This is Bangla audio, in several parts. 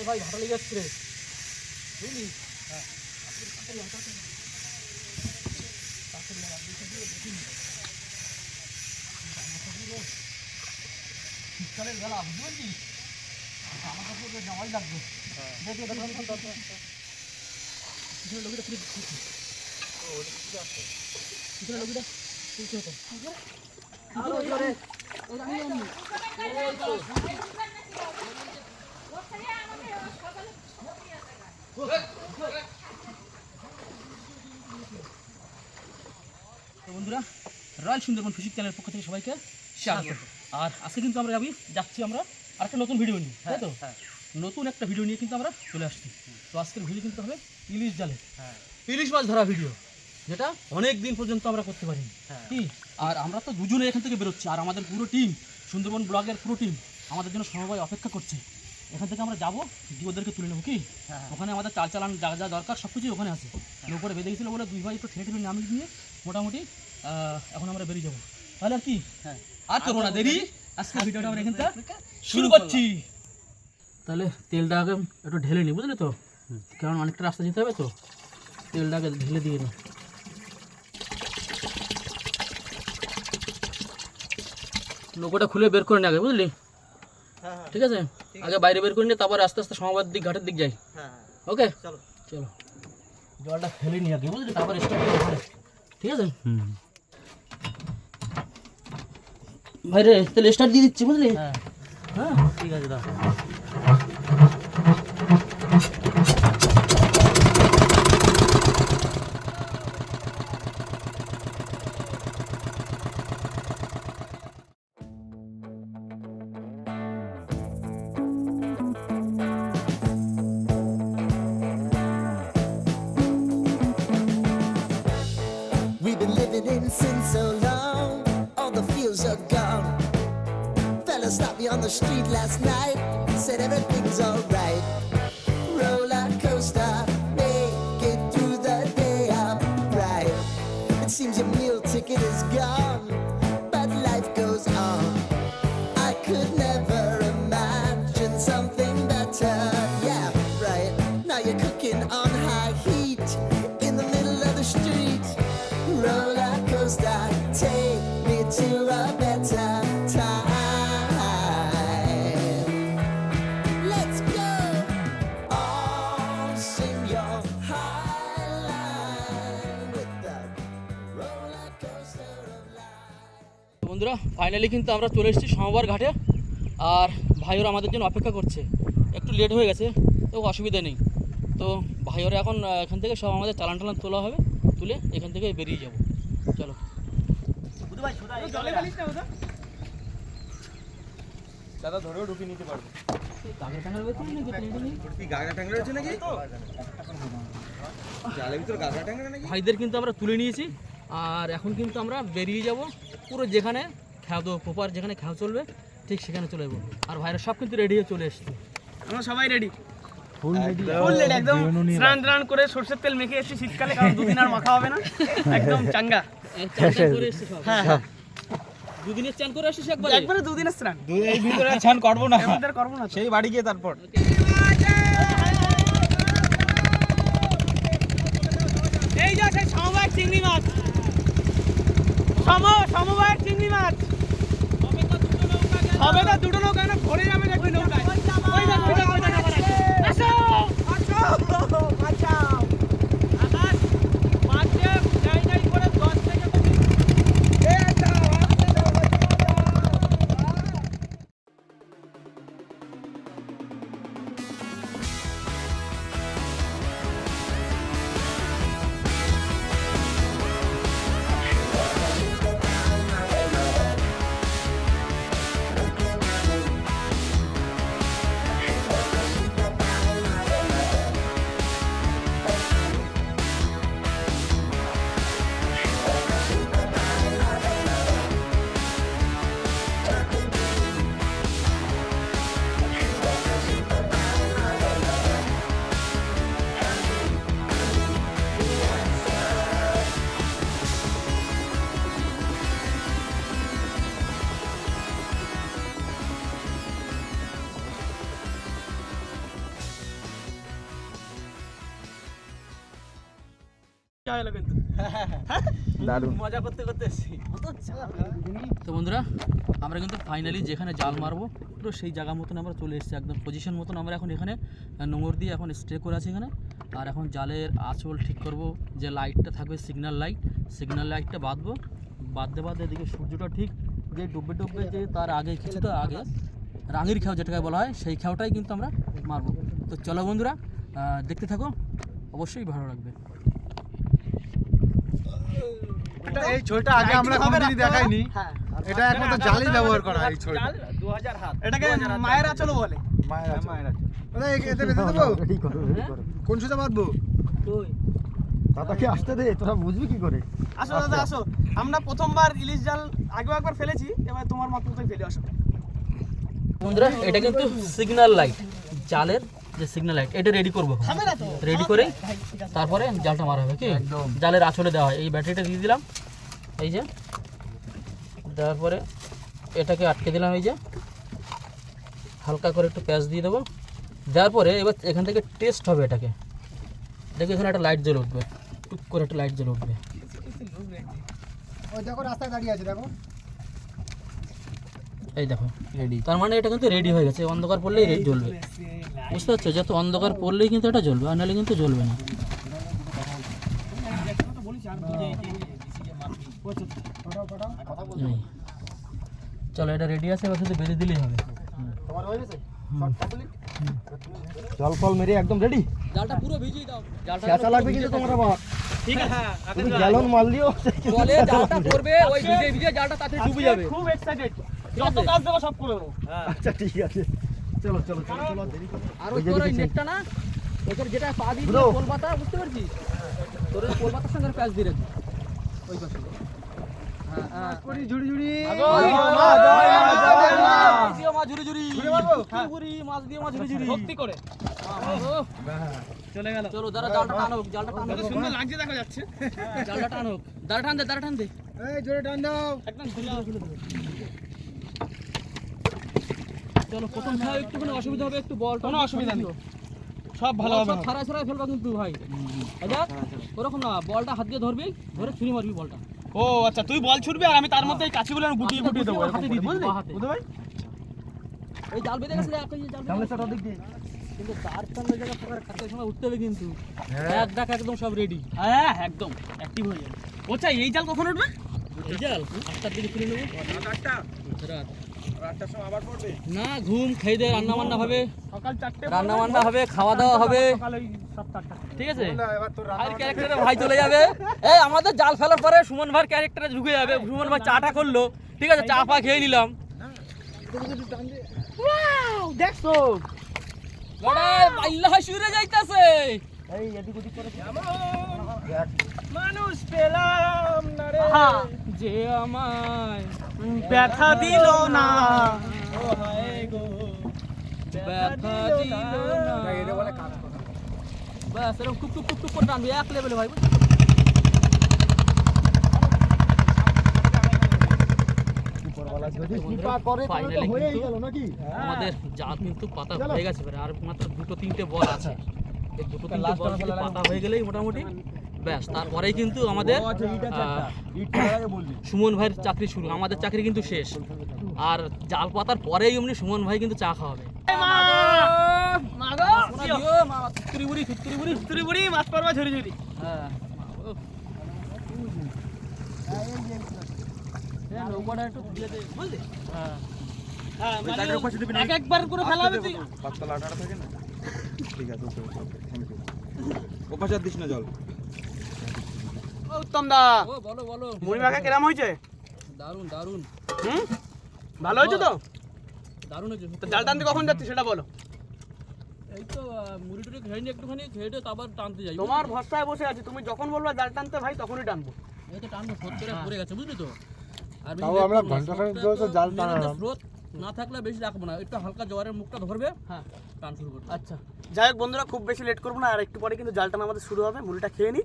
ভাই ভালো লেগে যাচ্ছে রে, বুঝলি? হ্যাঁ শীতকালের বেলা বুঝতে পারছিস, জামা কাপড় জামাই লাগবে। পিছনে লোকটা খুলে পিছনে লোকটা তুলতে হতো। বন্ধুরা, রয়্যাল সুন্দরবন ফিশিং চ্যানেলের পক্ষ থেকে সবাইকে স্বাগত। আর আজকে কিন্তু আমরা যাচ্ছি আমরা আরেকটা নতুন ভিডিও নিয়ে, তাই তো? নতুন একটা ভিডিও নিয়ে কিন্তু আমরা চলে আসছি। তো আজকের ভিডিও কিন্তু হবে ইলিশ জালে ইলিশ মাছ ধরা ভিডিও, যেটা অনেক দিন পর্যন্ত আমরা করতে পারি কি। আর আমরা তো দুজনে এখান থেকে বেরোচ্ছি, আর আমাদের পুরো টিম, সুন্দরবন ব্লগের পুরো টিম আমাদের জন্য সবাই অপেক্ষা করছে। এখান থেকে আমরা যাবো, গিয়ে ওদেরকে তুলে নেবো কি। ওখানে আমাদের চাল চালান যা যা দরকার সব কিছুই ওখানে আছে। নৌকরে বেঁধে গেছিলো বলে দুই ভাই একটু ঠেলে ঠেলে নামিয়ে দিয়ে মোটামুটি এখন আমরা বেরিয়ে যাবো। তাহলে আর কি, আর করবো না দেরি, আজকে ভিডিওটা আমরা এখান থেকে শুরু করছি। তাহলে তেলটা আগে একটু ঢেলে নিই, বুঝলি তো? কারণ অনেকটা রাস্তা যেতে হবে, তো তেলটা আগে ঢেলে দিয়ে নিই। নৌকোটা খুলে বের করে নি আগে, বুঝলি? ঠিক আছে, আগে বাইরে বের করে নিয়ে তারপর আস্তে আস্তে সমবাদ দিক ঘাটের দিক যাই। ওকে চলো চলো, জলটা ফেলে নি আগে, বুঝলি? তারপর স্টার্ট করবো, ঠিক আছে? ভাই রে, তাহলে স্টার্ট দিয়ে দিচ্ছি, বুঝলি? হ্যাঁ ঠিক আছে, দাও। We've been living in sin so long, all the feels are gone. Fella stopped me on the street last night, said everything's alright. Roller coaster, make it through the day upright. It seems your meal ticket is gone, but life goes on. I could never imagine something better. Yeah, right. Now you're cooking on high heat in the middle of the street. Roller coaster, take me to a better time. Let's go. All sing your high line with the roller coaster of life. বন্ধুরা, ফাইনালি কিন্তু আমরা চলে এসেছি সমবার ঘাটে, আর ভাইওরা আমাদের জন্য অপেক্ষা করছে। একটু লেট হয়ে গেছে, তো অসুবিধা নেই। তো ভাইওরা এখন এখান থেকে সব আমাদের চালান টালান তোলা হবে, তুলে এখান থেকে বেরিয়ে যাব। চলো। দাদা ধরেও ঢুকিয়ে নিতে পারবো। ভাইদের কিন্তু আমরা তুলে নিয়েছি, আর এখন কিন্তু আমরা বেরিয়ে যাব পুরো যেখানে খেয়া দেবো, প্রপার যেখানে খেয়া চলবে ঠিক সেখানে চলে যাবো। আর ভাইরা সব কিন্তু রেডি হয়ে চলে এসছে, আমরা সবাই রেডি, ফুল রেডি একদম। স্নান টান করে সরষের তেল মেখে এসেছি শীতকালে, কারণ দুদিন আর মাখা হবে না, একদম চাঙ্গা। হ্যাঁ, দুদিনের চান করে আসিস একবারে? একবারে দুদিনের স্নান। এই ভিতরে ছান করবো না, করবো না, সেই বাড়ি গিয়ে তারপর। এই যে সেই সমবায়ের চিংড়ি মাছ, সমবায়ের চিংড়ি মাছ হবে না, দুটো নৌকা না ভরে যাবে না, দুই নৌকায়। আসো বাঁচাও, আকাশ মাঝে যাই যাই করে 10 থেকে পরীক্ষা হলো কিন্তু দারুণ মজা করতে করতে এসেছি তো বন্ধুরা আমরা কিন্তু ফাইনালি যেখানে জাল মারবো পুরো সেই জায়গা মতন আমরা চলে এসেছি, একদম পজিশন মতন। আমরা এখন এখানে নোঙর দিয়ে এখন স্টে করে আছি এখানে। আর এখন জালের আঁচল ঠিক করব, যে লাইটটা থাকবে সিগন্যাল লাইটটা বাঁধতে এদিকে সূর্যটা ঠিক যে ডুববে যে তার আগে কিছুটা আগে রাঙির খেয়াও যেটাকে বলা হয় সেই খেয়াটাই কিন্তু আমরা মারবো। তো চলো বন্ধুরা দেখতে থাকো, অবশ্যই ভালো লাগবে। এই ছয়টা আগে আমরা কোনোদিনই দেখাইনি। হ্যাঁ এটা একমাত্র জালই ব্যবহার করা হয় এই ছয়টা। জাল 2000 হাত, এটাকে মায়ের আঁচলও বলে। মায়ের আছে। ওরে এতে বেঁধে দেবো? কোন সুতা বাঁধবো? দাদাকে আসতে দে, তোরা বুঝবি কি করে? আসো দাদা আসো, আমরা প্রথমবার ইলিশ জাল আগেও একবার ফেলেছি, এবার তোমার মতোই ফেলে আসো। বন্ধুরা এটা কিন্তু সিগন্যাল লাইট, জালের যে সিগন্যাল লাইট এটা রেডি করবো। রেডি করে তারপরে জালটা মারা হবে, কি জালের আঁচলে দেওয়া হয়। এই ব্যাটারিটা দিয়ে দিলাম, এই যে তারপরে এটাকে আটকে দিলাম, এই যে হালকা করে একটু প্যাচ দিয়ে দেবো। দেওয়ার পরে এবার এখান থেকে টেস্ট হবে এটাকে। দেখো এখানে একটা লাইট জ্বলে উঠবে, টুক করে একটা লাইট জ্বলে উঠবে। ওই দেখো রাস্তায় দাঁড়িয়ে আছে, দেখো। এই দেখো রেডি, তার মানে এটা কিন্তু রেডি হয়ে গেছে। অন্ধকার পড়লেই জ্বলবে, বুঝতে পারছো? যত অন্ধকার পড়লেই কিন্তু এটা জ্বলবে, আর নাহলে কিন্তু জ্বলবে না। এই। চলো এটা রেডি আছে, এবার শুধু বেঁধে দিলেই হবে। তোমার হয়ে গেছে শর্ট কমপ্লিট। জল ফল মেরে একদম রেডি। জালটা পুরো ভিজিয়ে দাও, জালটা চেঁচা লাগবে কিন্তু তোমার আবার। ঠিক আছে হ্যাঁ, তুমি গ্যালন মাল দিও। জলে জালটা পড়বে, ওই ভিজে জালটা তাতে ডুবে যাবে। খুব এক্সাইটেড, যত কাজ দেবো সব করে দেবো। আচ্ছা ঠিক আছে, চলো চলো চলো চলো দেরি করো। আর ওই তোর ওই নেটটা না, ওইটার যেটা পা দিয়ে কোল পাতা, বুঝতে পারছিস? তোর ওই কোল পাতার সঙ্গে প্যাচ দিয়ে রাখবি ওই পাশে। হ্যাঁ হ্যাঁ করি ঝুড়ি ঝুড়ি। ভক্তি করে চলে গেল। চলো দাঁড়া, জালটা টানো, জালটা টানো, কত সুন্দর লাগছে দেখো যাচ্ছে। জালটা টানো, দাঁড়া টান দে, দাঁড়া টান দে। এই জোরে টান দাও। একদম ঢিলা। চলো প্রথম খেলা একটুখানি অসুবিধা হবে, একটু বল কোনো অসুবিধা নেই, সব ভালো হবে। ছাড়াই ছাড়াই ফেলবা কিন্তু ভাই। আচ্ছা ওরকম না, বলটা হাত দিয়ে ধরবি, ধরে ছুরি মারবি বলটা। ও আচ্ছা, তুই বল ছুটবি আর আমি তার মধ্যে এই কাছিগুলো গুটিয়ে গুটিয়ে দেবো। হাতে দিয়ে দিবি, বুঝলি হাতে। বুঝতে ভাই? এই জাল বেঁধে গেছে, এই জাল সামনে বেঁধে চলো গেছে। দিক দিয়ে। কিন্তু তার সামনে জায়গা থাকার খাতের সময় উঠতে হবে কিন্তু। এক ডাক একদম সব রেডি। হ্যাঁ একদম অ্যাক্টিভ হয়ে যাবে। আচ্ছা এই জাল কখন উঠবে? এই জাল 8টার দিকে তুলে নেবো। রাত 8টার সময় আবার পড়বে। না, ঘুম খেয়ে দিয়ে রান্না বান্না হবে, সকাল 4টে রান্না বান্না হবে, খাওয়া দাওয়া হবে, সকাল ওই 7-8টা। ঠিক আছে? এবার তোর ভাইয়ের ক্যারেক্টারে ভাই চলে যাবে। এই আমাদের জাল ফেলার পরে সুমন ভাইয়ের ক্যারেক্টারে ঢুকে যাবে। সুমন ভাই চাটা করলো, ঠিক আছে, চা পা খেয়ে নিলাম। দেখছো লড়াই আল্লাহ শুরে যাইতাছে। এই এদিক ওদিক করে। মানুষ পেলাম না রে, যে আমায় ব্যথা দিল না। ও হায় গো, ব্যথা দিল না। এটা বলে কাজ করো। বাস এরকম টুক টুক টুক টুক করে টানবি এক লেভেলে ভাই। উপরওয়ালা যদি কৃপা করে তাহলে তো হয়েই গেল নাকি? আমাদের জাল কিন্তু পাতা হয়ে গেছে, আর মাত্র 2-3টে বল আছে। এই 2-3টে বল কিন্তু পাতা হয়ে গেলেই মোটামুটি ব্যাস, তারপরেই কিন্তু আমাদের সুমন ভাইয়ের চাকরি শুরু। আমাদের চাকরি কিন্তু শেষ, আর জাল পাতার পরেই এমনি সুমন ভাই কিন্তু চা খাওয়াবে। তুই বুড়ি মাছ পারবা ঝুরি ঝুরি। হ্যাঁ নৌকাটা একটু দিয়ে দে, বুঝলি? হ্যাঁ মানে এক একবার করে ফেলা হবে তুই। পাতলা আটাটা থাকে না? ঠিক আছে, ওকে ওকে ওকে, থ্যাংক ইউ। ওপাশে আর দিস না জল। ও উত্তম দা, ও বলো বলো, মুড়ি মাখা কেরাম হয়েছে? দারুন দারুন হুম ভালো হয়েছে তো? দারুন হয়েছে। তো জাল টানতে কখন যাচ্ছি সেটা বলো। এই তো মুড়ি টুড়ি খেয়ে নি একটুখানি, খেয়ে দিয়ে তারপর টানতে যাই। তোমার ভরসায় বসে আছি, তুমি যখন বলবা জাল টানতে ভাই তখনই টানবো। এই তো টানবো, স্রোত করে পড়ে গেছে, বুঝলি তো? আর তাও আমরা ঘন্টাখানেক ধরে তো জাল টানালাম। স্রোত না থাকলে বেশি রাখবো না, একটু হালকা জোয়ারের মুখটা ধরবে, হ্যাঁ টান শুরু করবে। আচ্ছা যাই হোক বন্ধুরা, খুব বেশি লেট করবো না, আর একটু পরে কিন্তু জাল টানা আমাদের শুরু হবে। মুড়িটা খেয়ে নি।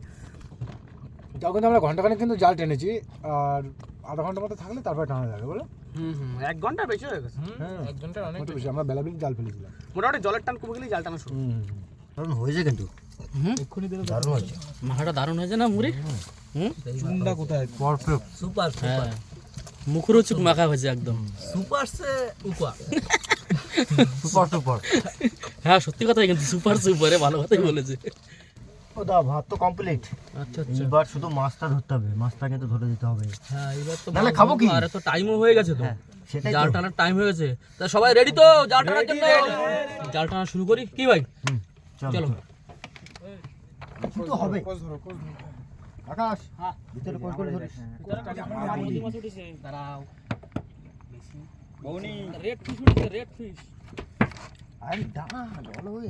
যখন আমরা ঘন্টাখানেক কিন্তু জাল টেনেছি, আর আধা ঘন্টা মতো থাকলে তারপরে টানা যাবে বলো। 1 ঘন্টা বেশি হয়ে গেছে। হ্যাঁ 1 ঘন্টা অনেক বেশি। আমরা বেলা বেলা জাল ফেলেছিলাম। মোটামুটি জলের টান কমে গেলেই জাল টানা শুরু। কারণ হয়েছে কিন্তু মাখাটা দারুণ হয়েছে না মুড়ি? হুম, চুনটা কোথায় পারফেক্ট সুপার হ্যাঁ, মুখরোচক মাখা হয়েছে একদম। সুপার সে উপা সুপার সুপার হ্যাঁ সত্যি কথাই, কিন্তু সুপার সুপারে ভালো কথাই বলেছে। ও দা ভাত তো কমপ্লিট। আচ্ছা এবার শুধু মাছটা ধরতে হবে, মাছটা কিন্তু ধরে দিতে হবে। হ্যাঁ, এবার তো নাহলে খাবো কি? আর তো টাইমও হয়ে গেছে তো, সেটাই জাল তো। টানার টাইম হয়ে গেছে। তা সবাই রেডি তো জাল টানার জন্য? জাল টানা শুরু করি কি ভাই? চলো। কিন্তু হবে। আকাশ ভিতরে কোন করে ধরিস? দাঁড়াও, রেড ফিশ উঠেছে, রেড ফিশ। আরে দাঁড়া, বলো ওই।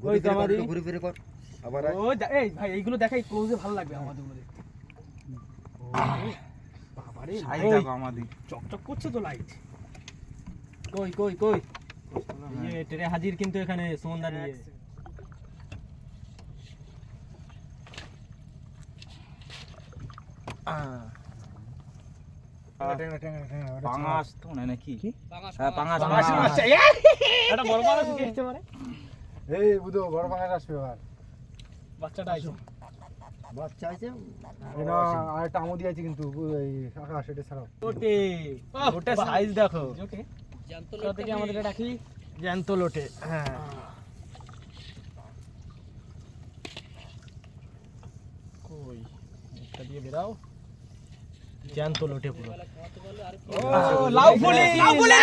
ওই তো আমারই। ঘুরে ফিরে কর। আবার আয়। ও এই ভাই এইগুলো দেখাই ক্লোজে ভালো লাগবে আমাদের মধ্যে। বাবারে সাই দেখো আমাদের চকচক করছে তো লাইট। কই কই কই ইয়ে ট্রে হাজির কিন্তু এখানে সুমনদা নিয়ে পাঙাশ তো না নাকি পাঙাশ, হ্যাঁ পাঙাশ পাঙাশ পাঙাশ। মাছ, এটা বড় বড় শিখে আসতে পারে। এই বুধো বড় পাঙাশ আসবে এবার। বাচ্চাটা আইছে। বাচ্চা আছে। এটা আর একটা আমও দিয়েছি কিন্তু এই আকাশ এটা ছাড়াও। ওটে ওটা সাইজ দেখো ওকে জ্যান্ত তো থেকে আমাদের রাখি জ্যান্ত লোটে। হ্যাঁ কই এটা দিয়ে বেরাও জ্যান্ত লোটে পুরো। ও লাউ ফুলি লাউ ফুলি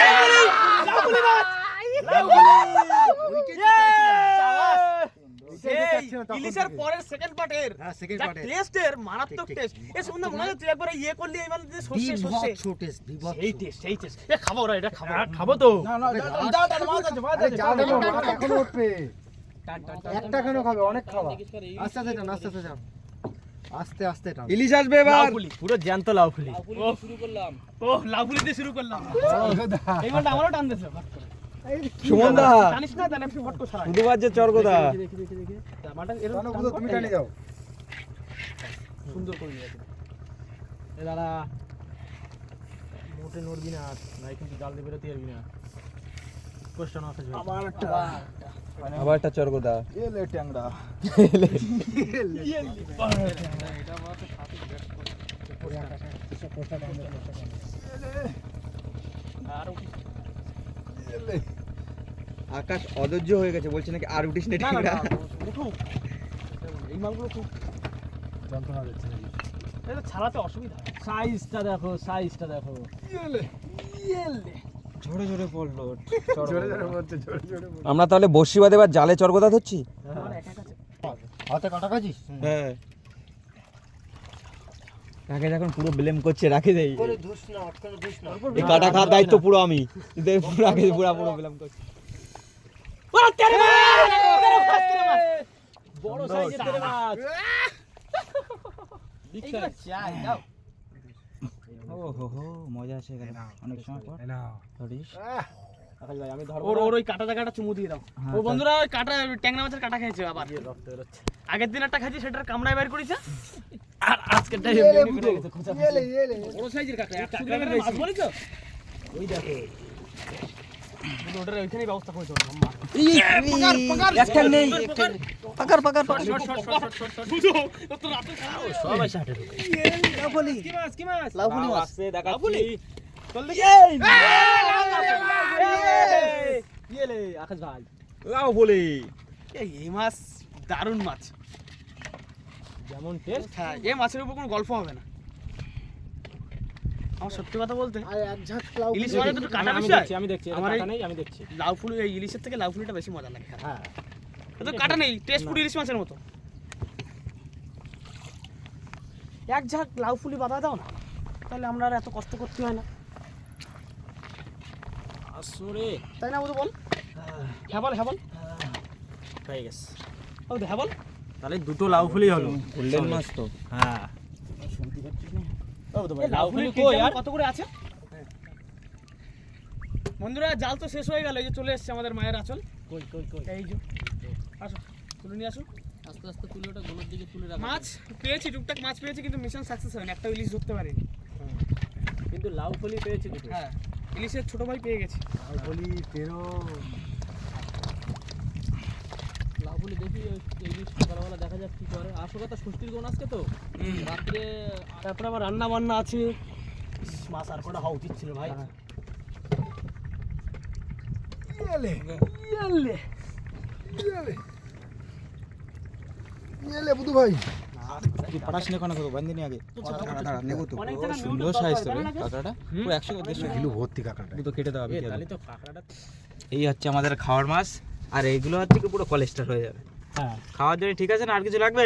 লাউ ফুলি মাছ লাউ ইলিশের পরের সেকেন্ড পার্টের হ্যাঁ, সেকেন্ড যা পার্টে। টেস্টের মারাত্মক ঠিক, টেস্ট। এ সুন্দর মনে হচ্ছে তুই একবার ইয়ে করলি এইবার যে সরষে বিভৎস সরষে টেস্ট, বিভৎস। সেই টেস্ট এ খাবো রে, এটা খাবো খাবো তো। আরে জালটা না মাছ এখনো উঠবে। একটা কেন খাবে, অনেক খাওয়া। আস্তে আস্তে টান, আস্তে আস্তে টান। আস্তে আস্তে টান। ইলিশ আসবে লাউ এবার ফুলি পুরো জ্যান্ত লাউ ফুলি শুরু করলাম। ও লাউ ফুলি দিয়ে শুরু করলাম। এই মালটা আমারও টান দিয়েছে ফট করে। সুমনদা জানিস না জানিস ফট করে ছাড়া শুধু বাজছে চরগোদা মালটা কেন এরকম বুধো তুমি টানে যাও। সুন্দর করে দিয়েছে। এ দাঁড়া মোটে নড়বি না, নাই কিন্তু জাল দিয়ে বেরোতে পারবি না। কোশ্চেন আছে আবার একটা আবার একটা চরগোদা এলে ট্যাংরা আকাশ অধৈর্য হয়ে গেছে, বলছে নাকি আর উঠিস না না না ট্যাংরা উঠুক। এই মালগুলো খুব যন্ত্রণা দিচ্ছে নাকি? এটা ছাড়াতে অসুবিধা। সাইজটা দেখো সাইজটা দেখো ঝরে ঝরে পড়লো জোরে জোরে বলছে, জোরে জোরে বলছে। আমরা তাহলে বর্ষি বাদে এবার জালে চরগোদা ধরছি আমার একা কাছে হাতে কাটা খাচ্ছিস? হ্যাঁ কাকে যখন পুরো ব্লেম করছে রাখে দেই করে ধুস না, আটকানো ধুস না। এই কাটা খাওয়ার দায়িত্ব পুরো আমি, কিন্তু এই পুরো আগে পুরো ব্লেম করছি ওরে তেরে মাছ তেরে মাছ তেরে মাছ বড় সাইজের তেরে মাছ এইগুলো চাই দাও। ও হো হো মজা আছে গেল অনেক সময় পর এই নাও। ধরিস আকাশ ভাই আমি ধরবো ওর ওর ওই কাটা জায়গাটা চুমু দিয়ে দাও। ও বন্ধুরা ওই কাটা ট্যাংরা মাছের কাটা খেয়েছে আবার। রক্ত বেরোচ্ছে আগের দিন একটা খাইছি সেটার কামড়ায় বের করেছে। আর আজকেরটা এলে এমনি বুধো, করে গেছে খোঁচা এলে এলে। বড় সাইজের কাটা কাঁকড়া বেশি। বলেছো ওই দেখো ওটার ওইখানেই ব্যবস্থা করেছো। একটা নেই পাকার পাকার বুঝো ও তো রাতে খাও। সবাই সাথে ঢুকে কি মাছ কি মাছ লাউ ফুলি মাছ আছে দেখাচ্ছি চল দেখি। ইয়েলে আকাশ ভাই লাও বলি এই মাছ দারুণ মাছ। যেমন টেস্ট হ্যাঁ এই মাছের উপর কোনো গল্প হবে না। আমার সত্যি কথা বলতে আর এক ঝাঁক লাউ ইলিশ মাছের দুটো কাটা আমি বেশি হয়। দেখছি আমি দেখছি আমার এই কাটা নেই আমি দেখছি লাউ ফুলি এই ইলিশের থেকে লাউ ফুলিটা বেশি মজা লাগে। হ্যাঁ তো কাটা নেই, টেস্ট পুরো ইলিশ মাছের মতো। এক ঝাঁক লাউ ফুলি বাঁধা দাও না, তাহলে আমরা আর এত কষ্ট করতে হয় না, আসরে তাই না? বুঝো বল হ্যাঁ বল হ্যাঁ বল হয়ে গেছে ও হ্যাঁ বল। তাহলে দুটো লাউ ফুলি হলো গোল্ডেন মাছ তো হ্যাঁ এই লাউ ফুলি কই আর কত করে আছে? বন্ধুরা জাল তো শেষ হয়ে গেল, এই যে চলে এসেছে আমাদের মায়ের আঁচল। কই কই কই এই যে আসো তুলে নিয়ে আসো। আস্তে আস্তে তুলে ওটা গোলের দিকে তুলে রাখা। মাছ পেয়েছি, টুকটাক মাছ পেয়েছি, কিন্তু মিশন সাকসেস হয়নি, একটা ইলিশ ধরতে পারিনি। কিন্তু লাউ ফুলি পেয়েছি দুটো হ্যাঁ ইলিশের ছোট ভাই পেয়ে গেছি। লাউ বলি তেরো। লাউ লাফুলি দেখি এই সকালবেলা দেখা যাক কি করে। আসলে তো ষষ্ঠীর কোন আজকে তো রাত্রে তারপরে আবার রান্না বান্না আছে। মাছ আর কটা হওয়া উচিত ছিল ভাই। বুধু ভাই পড়াশোনা কোনো করবো বান্দিনি আগে নেবো তো সুন্দর সাইজ তো রে কাঁকড়াটা পুরো 100 150 কিলো ভর্তি কাঁকড়াটা। তো কেটে দাও তাহলে তো কাঁকড়াটা এই হচ্ছে আমাদের খাওয়ার মাছ আর এইগুলো হচ্ছে কি পুরো কোলেস্ট্রল হয়ে যাবে। হ্যাঁ খাওয়ার জন্য ঠিক আছে না, আর কিছু লাগবে?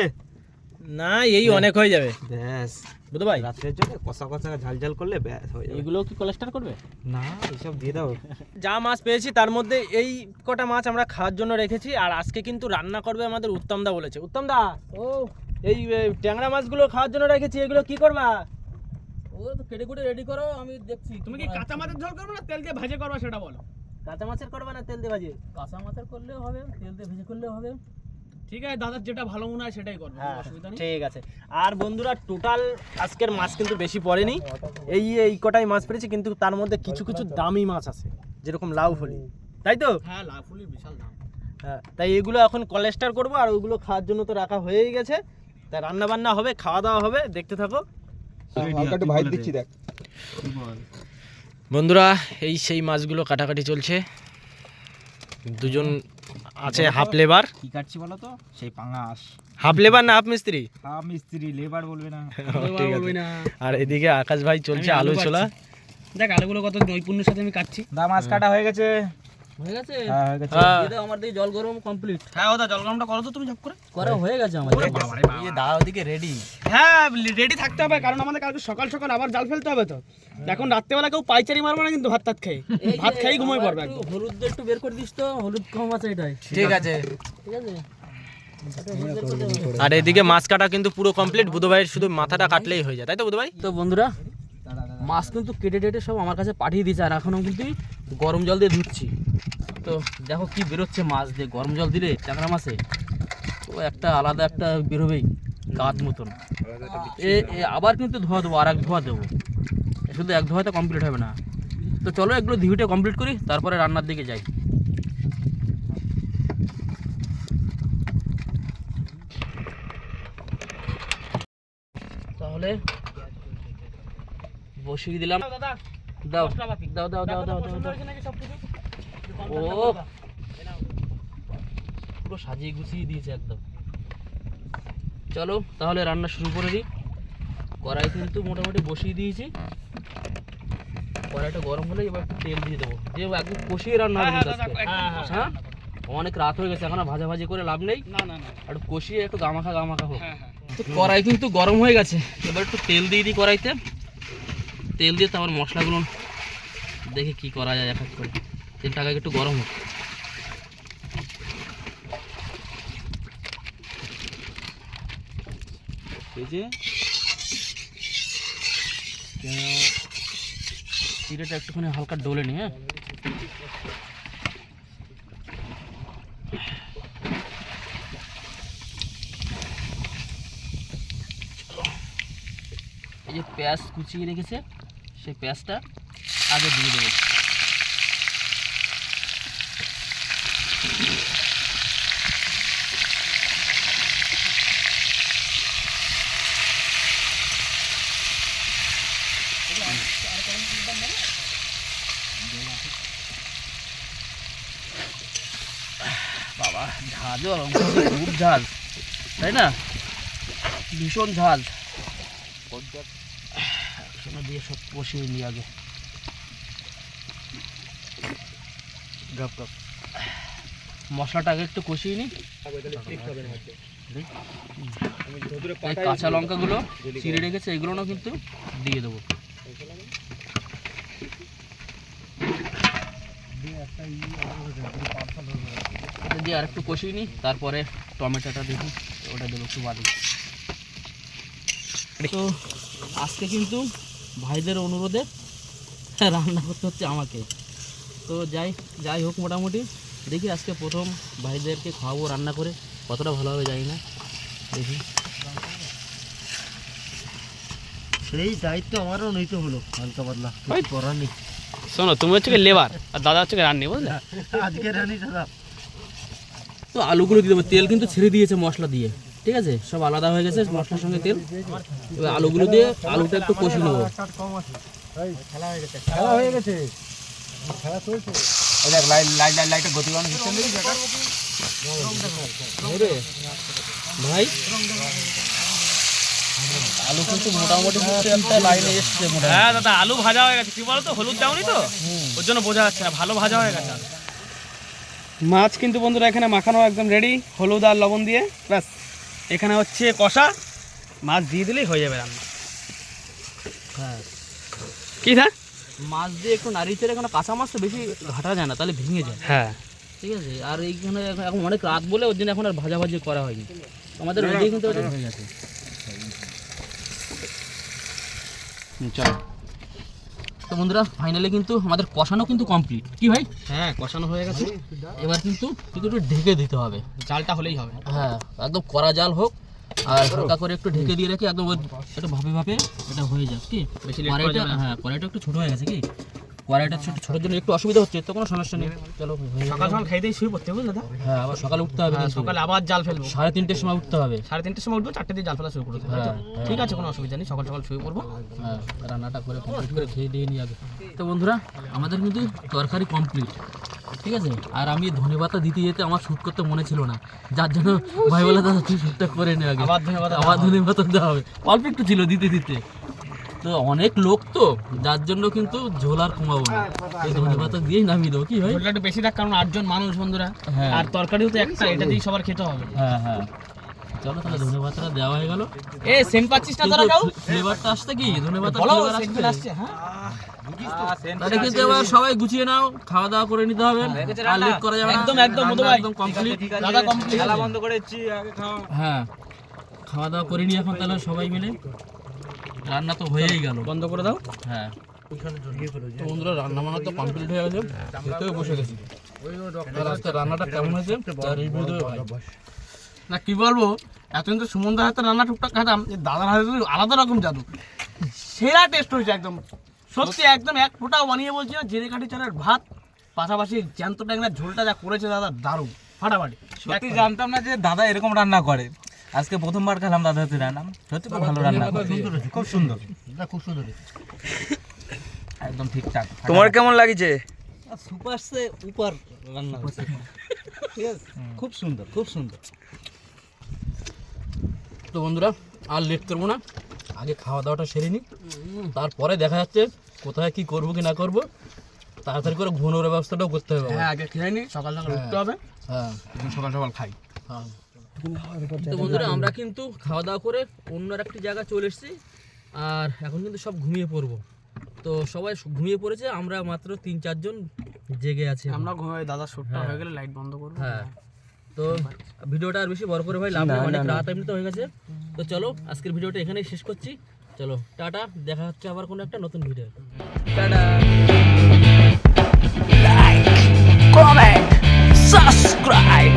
না এই অনেক হয়ে যাবে ব্যাস বুধু ভাই। রাত্রের জন্য কষা কষা ঝাল ঝাল করলে ব্যাস হয়ে যাবে। এগুলো কি কোলেস্ট্রল করবে? না এইসব দিয়ে দাও। যা মাছ পেয়েছি তার মধ্যে এই কটা মাছ আমরা খাওয়ার জন্য রেখেছি। আর আজকে কিন্তু রান্না করবে আমাদের উত্তম দা বলেছে। উত্তম দা ও এই ট্যাংরা মাছগুলো খাওয়ার জন্য রেখেছি, এগুলো কি করবা? ওগুলো তো কেটে কুটে রেডি করো, আমি দেখছি। তুমি কি কাঁচা মাছের ঝোল করবে না তেল দিয়ে ভাজে করবা সেটা বলো। কাঁচা মাছের করবে না তেল দিয়ে ভাজে? কাঁচা মাছের করলেও হবে, তেল দিয়ে ভেজে করলেও হবে। ঠিক আছে দাদার যেটা ভালো মনে হয় সেটাই করবে, হ্যাঁ, অসুবিধা নেই। ঠিক আছে। আর বন্ধুরা টোটাল আজকের মাছ কিন্তু বেশি পড়েনি, এই কটাই মাছ পেয়েছি, কিন্তু তার মধ্যে কিছু কিছু দামি মাছ আছে যেরকম লাউ ফলি, তাই তো? হ্যাঁ, লাফুলি বিশাল দাম। হ্যাঁ, তাই এগুলো এখন কোলেস্ট্রল করবো আর ওইগুলো খাওয়ার জন্য তো রাখা হয়েই গেছে। তাই রান্না বান্না হবে, খাওয়া দাওয়া হবে, দেখতে থাকো। একটু ভাই দিচ্ছি দেখ। বন্ধুরা এই সেই মাছগুলো কাটাকাটি চলছে, দুজন আছে হাফ লেবার। কি কাটছি বলো তো? সেই পাঙাশ। হাফ লেবার না হাফ মিস্ত্রি? হাফ মিস্ত্রি, লেবার বলবে না। ঠিক আছে। আর এদিকে আকাশ ভাই চলছে আলু ছোলা। দেখ আলুগুলো কত নৈপুণ্যের সাথে আমি কাটছি। দা মাছ কাটা হয়ে গেছে। হয়ে গেছে? হ্যাঁ হয়ে গেছে। দিয়ে দাও, আমার দিকে জল গরম কমপ্লিট। হ্যাঁ ওদা জল গরমটা করো তো তুমি ঝপ করে। করা হয়ে গেছে আমার। এই দা ওদিকে রেডি। হ্যাঁ রেডি থাকতে হবে, কারণ আমাদের কালকে সকাল সকাল আবার জাল ফেলতে হবে তো। এখন রাত্রেবেলা কেউ পাইচারি মারবে না কিন্তু, ভাত টাত খেয়ে ভাত খেয়েই ঘুমিয়ে পড়বে একদম। হলুদ একটু বের করে দিস তো, হলুদ কম আছে এটাই। ঠিক আছে। ঠিক আছে। আর এদিকে মাছ কাটা কিন্তু পুরো কমপ্লিট, বুধ ভাইয়ের শুধু মাথাটা কাটলেই হয়ে যায়, তাই তো বুধ ভাই? তো বন্ধুরা মাছ কিন্তু কেটে টেটে সব আমার কাছে পাঠিয়ে দিয়েছে, আর এখনও কিন্তু গরম জল দিয়ে ধুচ্ছি। তো দেখো কি বেরোচ্ছে মাছ দিয়ে, গরম জল দিলে ট্যাংরা মাছে তো একটা আলাদা একটা বেরোবেই কাঁধ মতন। আবার কিন্তু ধোয়া দেবো, আর এক ধোয়া দেবো, শুধু এক ধোয়াতে কমপ্লিট হবে না। তো চলো এগুলো ধুইটা কমপ্লিট করি, তারপরে রান্নার দিকে যাই। তাহলে বসিয়ে দিলাম। দাও দাও দাও দাও দাও দাও। ও পুরো সাজিয়ে গুছিয়ে দিয়েছে একদম। চলো তাহলে রান্না শুরু করে দিই। কড়াই কিন্তু মোটামুটি বসিয়ে দিয়েছি, কড়াইটা গরম হলে এবার একটু তেল দিয়ে দেবো, দিয়ে একদম কষিয়ে রান্না হবে। হ্যাঁ অনেক রাত হয়ে গেছে, এখন আর ভাজাভাজি করে লাভ নেই, একটু কষিয়ে একটু গামাখা গামাখা হোক। তো কড়াই কিন্তু গরম হয়ে গেছে, এবার একটু তেল দিয়ে দিই কড়াইতে। তেল দিয়ে তারপর মশলাগুলো দেখে কি করা যায় এক এক করে। তেলটা আগে একটু গরম হোক। চিড়েটা একটুখানি হালকা ডলে নি। হ্যাঁ এই যে পেঁয়াজ কুচিয়ে রেখেছে, সেই পেঁয়াজটা আগে দিয়ে দেবো। বাবা ঝাঁঝও খুব ঝাল, তাই না? ভীষণ ঝাল। একসঙ্গে দিয়ে সব কষিয়ে নিই আগে। মশলাটা আগে একটু কষিয়ে নিই। এই কাঁচা লঙ্কাগুলো চিড়ে রেখেছে, এগুলোও কিন্তু দিয়ে দেবো। দিয়ে আর একটু কষিয়ে নিই, তারপরে টমেটোটা দেখি ওটা দেবো একটু বাদি। তো আজকে কিন্তু ভাইদের অনুরোধে রান্না করতে হচ্ছে আমাকে। তো যাই হোক, মোটামুটি দেখি আজকে প্রথম ভাইদেরকে খাওয়াবো রান্না করে, কতটা ভালো হবে জানি না, দেখি। সেই দায়িত্ব আমারও নিতে হলো হালকা পাতলা, করার নেই। শোনো তুমি হচ্ছে লেবার আর দাদা হচ্ছে রান্নি, বুঝলে? আজকে রানি দাদা তো আলুগুলো দিয়ে দেবো, তেল কিন্তু ছেড়ে দিয়েছে মশলা দিয়ে, ঠিক আছে, সব আলাদা হয়ে গেছে মশলার সঙ্গে তেল। এবার আলুগুলো দিয়ে আলুটা একটু কষিয়ে নেবো। খেলা হয়ে গেছে, খেলা চলছে। লাইটটা গতি বাড়ানো সিস্টেম দেখি ভাই আলু কিন্তু মোটামুটি একটা লাইনে এসছে। হ্যাঁ দাদা, আলু ভাজা হয়ে গেছে। কি বলো তো, হলুদ দাওনি তো, ওর জন্য বোঝা যাচ্ছে না। ভালো ভাজা হয়ে গেছে। মাছ কিন্তু বন্ধুরা এখানে মাখানো একদম রেডি, হলুদ আর লবণ দিয়ে। ব্যাস, এখানে হচ্ছে কষা, মাছ দিয়ে দিলেই হয়ে যাবে রান্না। হ্যাঁ, কি না, মাছ দিয়ে একটু নাড়িয়ে চেড়ে, কারণ কাঁচা মাছ তো বেশি ঘাটা যায় না, তাহলে ভেঙে যায়। হ্যাঁ ঠিক আছে, আর এইখানে এখন অনেক রাত বলে ওর জন্য এখন আর ভাজাভাজি করা হয়নি। আমাদের রেডি কিন্তু হয়ে গেছে। চলো তো বন্ধুরা ফাইনালি কিন্তু আমাদের কষানো কিন্তু কমপ্লিট। কি ভাই? হ্যাঁ, কষানো হয়ে গেছে। এবার কিন্তু একটু ঢেকে দিতে হবে, জালটা হলেই হবে। হ্যাঁ একদম কড়া জাল হোক, আর হালকা করে একটু ঢেকে দিয়ে রেখে একদম একটু ভাপে ভাপে এটা হয়ে যাক। কি বেশি late করা কড়াইটা, যাবে না। হ্যাঁ কড়াইটা একটু ছোট হয়ে গেছে, কি কড়াইটা ছোটোর জন্য একটু অসুবিধা হচ্ছে, তো কোনো সমস্যা নেই। চলো হয়ে সকাল যাবে। সকাল খাইতেই শুয়ে পড়তে হবে দাদা। হ্যাঁ আবার সকালে উঠতে হবে, কিন্তু সকালে আবার জাল ফেলবো। 3:30টার সময় উঠতে হবে। 3:30টার সময় উঠবো, 4টে দিয়ে জাল ফেলা শুরু করতে হবে। হ্যাঁ, ঠিক আছে, কোনো অসুবিধা নেই, সকাল সকাল শুয়ে পড়বো। হ্যাঁ রান্নাটা করে কমপ্লিট করে খেয়ে দিয়ে নিয়ে আগে। তো বন্ধুরা আমাদের কিন্তু তরকারি কমপ্লিট, ঠিক আছে। আর আমি ধনেপাতা দিতে যেতে আমার শ্যুট করতে মনে ছিল না, যার জন্য ভাই বলে দাদা তুই শ্যুটটা করে নে আগে, আবার ধনেপাতা আবার ধনেপাতা দেওয়া হবে। অল্প একটু ছিল দিতে দিতে, তো অনেক লোক তো, যার জন্য কিন্তু ঝোল আর কমাবো না, এই ধনেপাতা দিয়েই নামিয়ে দেবো। কি ভাই? ঝোলটা একটু বেশি থাক, কারণ 8 জন মানুষ বন্ধুরা। হ্যাঁ। আর তরকারিও তো একটা, এটা দিয়েই সবার খেতে হবে। হ্যাঁ হ্যাঁ, চলো তাহলে ধনেপাতাটা দেওয়া হয়ে গেল। এ সেন্ট পাচ্ছিস না তোরা, কাউ ফ্লেভারটা আসছে, কি ধনেপাতা বলো, ফ্লেভার সেন্ট আসছে। আসছে। হ্যাঁ, তাহলে কিন্তু এবার সবাই গুছিয়ে নাও, খাওয়া দাওয়া করে নিতে হবে, আর লেট করা যাবে না। একদম একদম মধু ভাই, একদম কমপ্লিট। দাদা কমপ্লিট। খেলা বন্ধ করেছি, আগে খাও। হ্যাঁ খাওয়া দাওয়া করে নি এখন তাহলে সবাই মিলে। রান্না তো হয়েই গেল, বন্ধ করে দাও। হ্যাঁ তো বন্ধুরা রান্না বান্না তো কমপ্লিট হয়ে গেছে, খেতেও বসে গেছি। আর আজকে রান্নাটা কেমন হয়েছে তার রিভিউ দেবে ভাই। না কি বলবো, এতদিন তো সুমনদার হাতে রান্না টুকটাক খেতাম, এই দাদার হাতে তো আলাদা রকম জাদু, সেরা টেস্ট হয়েছে একদম। সত্যি একদম এক ফোঁটাও বানিয়ে বলছি না, জিরে কাঠি চালের ভাত, পাশাপাশি জ্যান্ত ট্যাংরার ঝোলটা যা করেছে দাদা, দারুণ ফাটাফাটি। সত্যি জানতাম না যে দাদা এরকম রান্না করে, আজকে প্রথমবার খেলাম দাদা হাতে রান্না, সত্যি খুব ভালো রান্না, খুব সুন্দর, খুব সুন্দর। একদম ঠিকঠাক। তোমার কেমন লাগছে? সুপার সে উপর রান্না হচ্ছে। ঠিক আছে, খুব সুন্দর, খুব সুন্দর। তো বন্ধুরা আর লেট করবো না, আগে খাওয়া দাওয়াটা সেরে নিই, তারপরে দেখা যাচ্ছে কোথায় কি করবো কি না করবো। তাড়াতাড়ি করে ঘুমানোর ব্যবস্থাটাও করতে হবে। হ্যাঁ, আগে খেয়ে নি, সকাল সকাল উঠতে হবে। হ্যাঁ সকাল সকাল খাই। হ্যাঁ। তো বন্ধুরা আমরা কিন্তু খাওয়া দাওয়া করে অন্য একটি জায়গায় চলে এসেছি, আর এখন কিন্তু সব ঘুমিয়ে পড়বো। তো সবাই ঘুমিয়ে পড়েছে, আমরা মাত্র 3-4 জন জেগে আছি। আমরা ঘুমাই, দাদা শুটটা হয়ে গেলে লাইট বন্ধ করবো। হ্যাঁ, তো ভিডিওটা আর বেশি বড় করে ভাই লাভ নেই, অনেক রাত এমনিতে হয়ে গেছে। তো চলো আজকের ভিডিওটা এখানেই শেষ করছি। চলো টাটা, দেখা হচ্ছে আবার কোনো একটা নতুন ভিডিও। টাটা। Comment, subscribe.